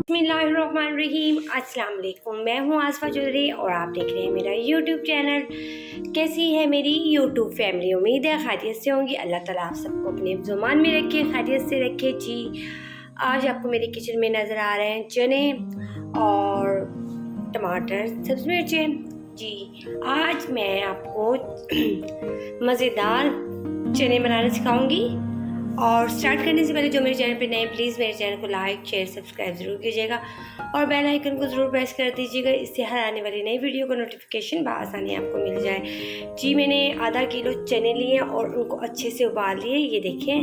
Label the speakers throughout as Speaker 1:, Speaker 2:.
Speaker 1: बिस्मिल्लाहिर्रहमानिर्रहीम। अस्सलाम वालेकुम। मैं हूँ आसफ़ा चौधरी और आप देख रहे हैं मेरा यूट्यूब चैनल। कैसी है मेरी यूट्यूब फैमिली? उम्मीद है खैरियत से होंगी। अल्लाह ताला आप सबको अपने ज़ुबान में रखे, खैरियत से रखे। जी, आज आपको मेरे किचन में नज़र आ रहे हैं चने और टमाटर, सब्ज़ी मिर्चें। जी, आज मैं आपको मज़ेदार चने बनाना सिखाऊंगी। और स्टार्ट करने से पहले जो मेरे चैनल पे नए, प्लीज़ मेरे चैनल को लाइक शेयर सब्सक्राइब ज़रूर कीजिएगा और बेल आइकन को ज़रूर प्रेस कर दीजिएगा। इससे हर आने वाली नई वीडियो का नोटिफिकेशन बआसानी आपको मिल जाए। जी, मैंने आधा किलो चने लिए और उनको अच्छे से उबाल लिए। ये देखें,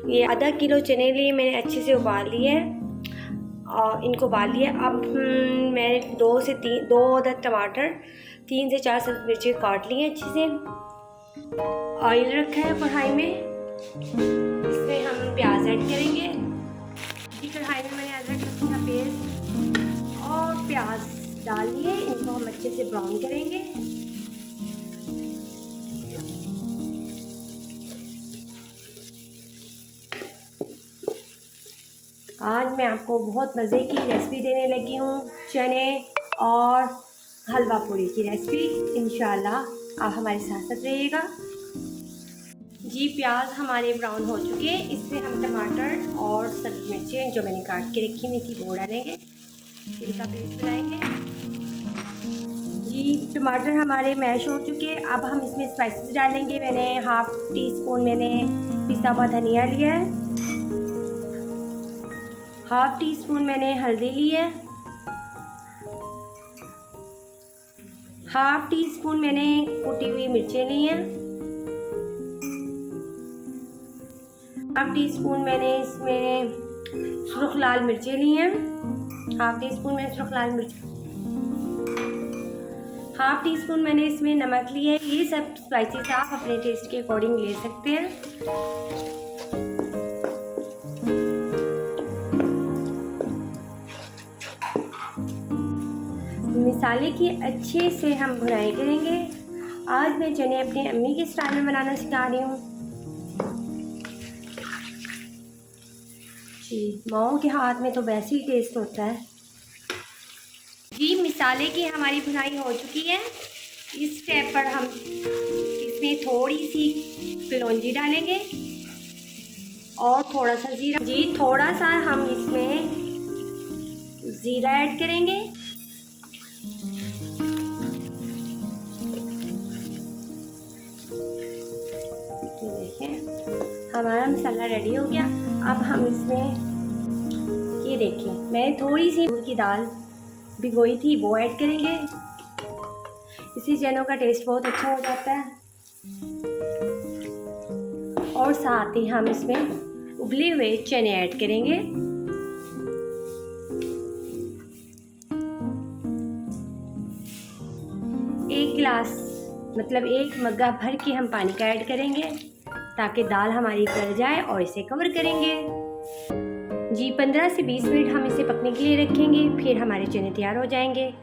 Speaker 1: ये आधा किलो चने लिए मैंने, अच्छे से उबाल लिए और इनको उबाल लिया। अब मैंने 2 अदद टमाटर, 3 से 4 सब्ज़ी मिर्ची काट लिए अच्छे से। ऑयल रखा है कढ़ाई में, इसमें हम प्याज ऐड करेंगे। इसी कढ़ाई में मैंने अदरक लहसुन का पेस्ट और प्याज डाल लिए। इनको हम अच्छे से ब्राउन करेंगे। आज मैं आपको बहुत मज़े की रेसिपी देने लगी हूँ, चने और हलवा पूरी की रेसिपी। इंशाल्लाह आप हमारे साथ रहिएगा। जी, प्याज हमारे ब्राउन हो चुके हैं। इसमें हम टमाटर और सब्ज़ी मिर्चें जो मैंने काट के रखी हुई थी वो डालेंगे, इनका पेस्ट बनाएंगे। जी, टमाटर हमारे मैश हो चुके हैं। अब हम इसमें स्पाइसेस डालेंगे। मैंने हाफ टी स्पून मैंने पिसा हुआ धनिया लिया है, हाफ टी स्पून मैंने हल्दी ली है, हाफ टी स्पून मैंने कुटी हुई मिर्चें ली हैं, हाफ टी स्पून मैंने इसमें सुर्ख लाल मिर्चें ली हैं, हाफ टी स्पून मैंने सुर्ख लाल मिर्च, हाफ टी स्पून मैंने इसमें नमक लिया है। ये सब स्पाइसेस आप अपने टेस्ट के अकॉर्डिंग ले सकते हैं। मसाले की अच्छे से हम भुनाई करेंगे। आज मैं चने अपनी अम्मी के स्टाइल में बनाना सिखा रही हूँ। जी, माओ के हाथ में तो वैसे ही टेस्ट होता है। जी, मसाले की हमारी भुनाई हो चुकी है। इस स्टेप पर हम इसमें थोड़ी सी कलौंजी डालेंगे और थोड़ा सा जीरा। जी, थोड़ा सा हम इसमें जीरा ऐड करेंगे। देखिए, हमारा मसाला रेडी हो गया। अब हम इसमें ये देखिए, मैंने थोड़ी सी उड़द की दाल भिगोई थी वो ऐड करेंगे। इससे चनों का टेस्ट बहुत अच्छा हो जाता है। और साथ ही हम इसमें उबले हुए चने ऐड करेंगे। एक गिलास मतलब 1 मग्गा भर के हम पानी का ऐड करेंगे ताकि दाल हमारी गल जाए और इसे कवर करेंगे। जी, 15 से 20 मिनट हम इसे पकने के लिए रखेंगे, फिर हमारे चने तैयार हो जाएंगे।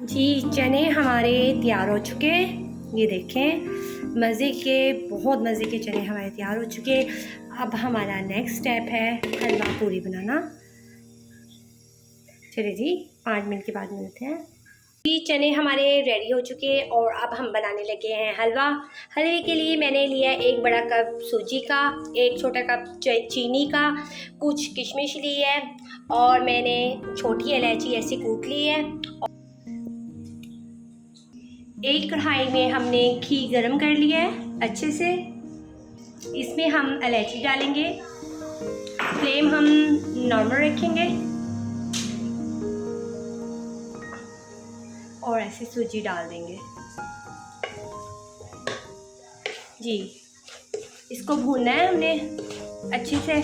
Speaker 1: जी, चने हमारे तैयार हो चुके हैं। ये देखें, बहुत मज़े के चने हमारे तैयार हो चुके हैं। अब हमारा नेक्स्ट स्टेप है हलवा पूरी बनाना। चलिए जी, 5 मिनट के बाद मिलते हैं। जी, चने हमारे रेडी हो चुके हैं और अब हम बनाने लगे हैं हलवा। हलवे के लिए मैंने लिया 1 बड़ा कप सूजी का, 1 छोटा कप चीनी का, कुछ किशमिश ली है और मैंने छोटी इलायची ऐसी कूट ली है। एक कढ़ाई में हमने घी गरम कर लिया है अच्छे से। इसमें हम इलायची डालेंगे। फ्लेम हम नॉर्मल रखेंगे। और ऐसे सूजी डाल देंगे। जी इसको भूनना है हमने अच्छे से।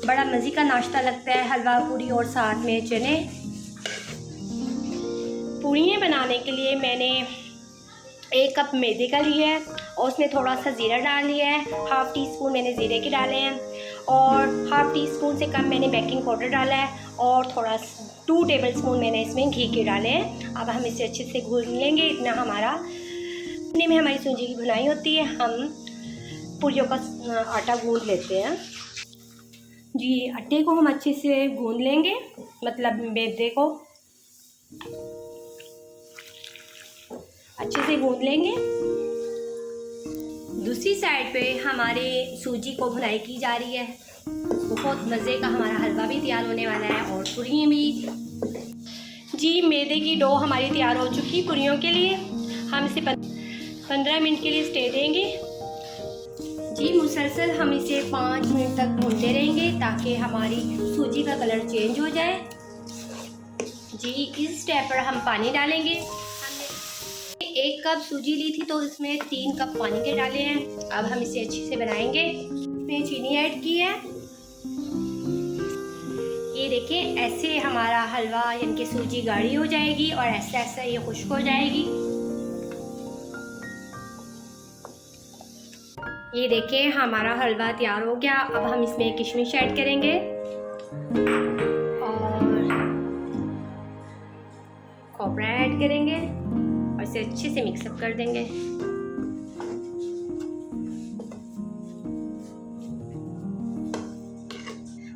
Speaker 1: बड़ा मज़े का नाश्ता लगता है हलवा पूरी और साथ में चने। पूड़ियाँ बनाने के लिए मैंने 1 कप मैदे का लिया है और उसमें थोड़ा सा ज़ीरा डाल लिया है। हाफ़ टी स्पून मैंने ज़ीरे के डाले हैं और हाफ़ टी स्पून से कम मैंने बेकिंग पाउडर डाला है और थोड़ा 2 टेबल स्पून मैंने इसमें घी के डाले हैं। अब हम इसे अच्छे से भून लेंगे। इतना हमारा इतने में हमारी सूजी की भुनाई होती है। हम पूरियों का आटा गूंद लेते हैं। जी आटे को हम अच्छे से गूंद लेंगे, मतलब मैदे को अच्छे से गूंद लेंगे। दूसरी साइड पे हमारे सूजी को भुनाई की जा रही है। बहुत मज़े का हमारा हलवा भी तैयार होने वाला है और पूरियाँ भी। जी मैदे की डो हमारी तैयार हो चुकी पूरियों के लिए। हम इसे 15 मिनट के लिए स्टे देंगे। जी मुसलसल हम इसे 5 मिनट तक भूनते रहेंगे ताकि हमारी सूजी का कलर चेंज हो जाए। जी इस स्टेप पर हम पानी डालेंगे। हमने 1 कप सूजी ली थी तो इसमें 3 कप पानी के डाले हैं। अब हम इसे अच्छे से बनाएंगे। इसमें चीनी ऐड की है। ये देखिए ऐसे हमारा हलवा यानी कि सूजी गाढ़ी हो जाएगी और ऐसा ऐसा ये खुश्क हो जाएगी। ये देखिए हमारा हलवा तैयार हो गया। अब हम इसमें किशमिश ऐड करेंगे और खोपरा ऐड करेंगे और इसे अच्छे से मिक्सअप कर देंगे।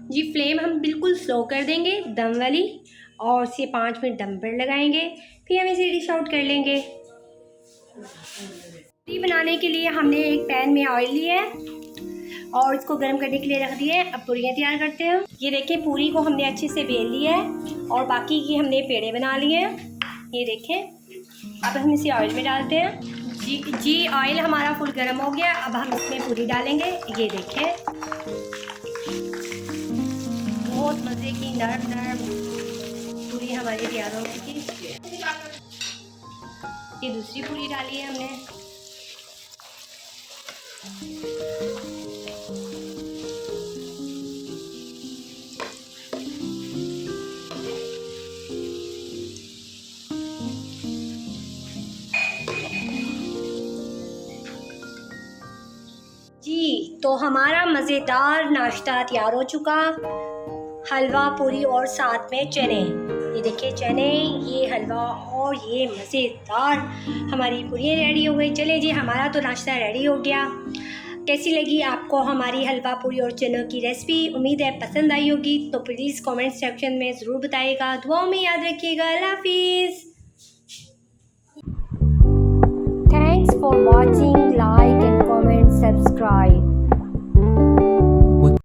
Speaker 1: जी फ्लेम हम बिल्कुल स्लो कर देंगे दम वाली और इसे 5 मिनट दम पर लगाएंगे। फिर हम इसे डिश आउट कर लेंगे। पूरी बनाने के लिए हमने एक पैन में ऑयल लिया है और इसको गर्म करने के लिए रख दिया है। अब पूरियाँ तैयार करते हैं। ये देखिए पूरी को हमने अच्छे से बेल लिया है और बाकी की हमने पेड़े बना लिए हैं। ये देखें। अब हम इसे ऑयल में डालते हैं। जी ऑयल हमारा फुल गर्म हो गया। अब हम इसमें पूरी डालेंगे। ये देखें बहुत मज़े की नरम नरम पूरी हमारी तैयार हो चुकी। ये दूसरी पूरी डाली है हमने। जी तो हमारा मज़ेदार नाश्ता तैयार हो चुका। हलवा पूरी और साथ में चने। ये देखिए चने, ये हलवा और ये मज़ेदार हमारी पूरी रेडी हो गई। चले जी हमारा तो नाश्ता रेडी हो गया। कैसी लगी आपको हमारी हलवा पूरी और चनों की रेसिपी? उम्मीद है पसंद आई होगी। तो प्लीज़ कमेंट सेक्शन में ज़रूर बताइएगा। दुआओं में याद रखिएगा। अल्लाह हाफिज़।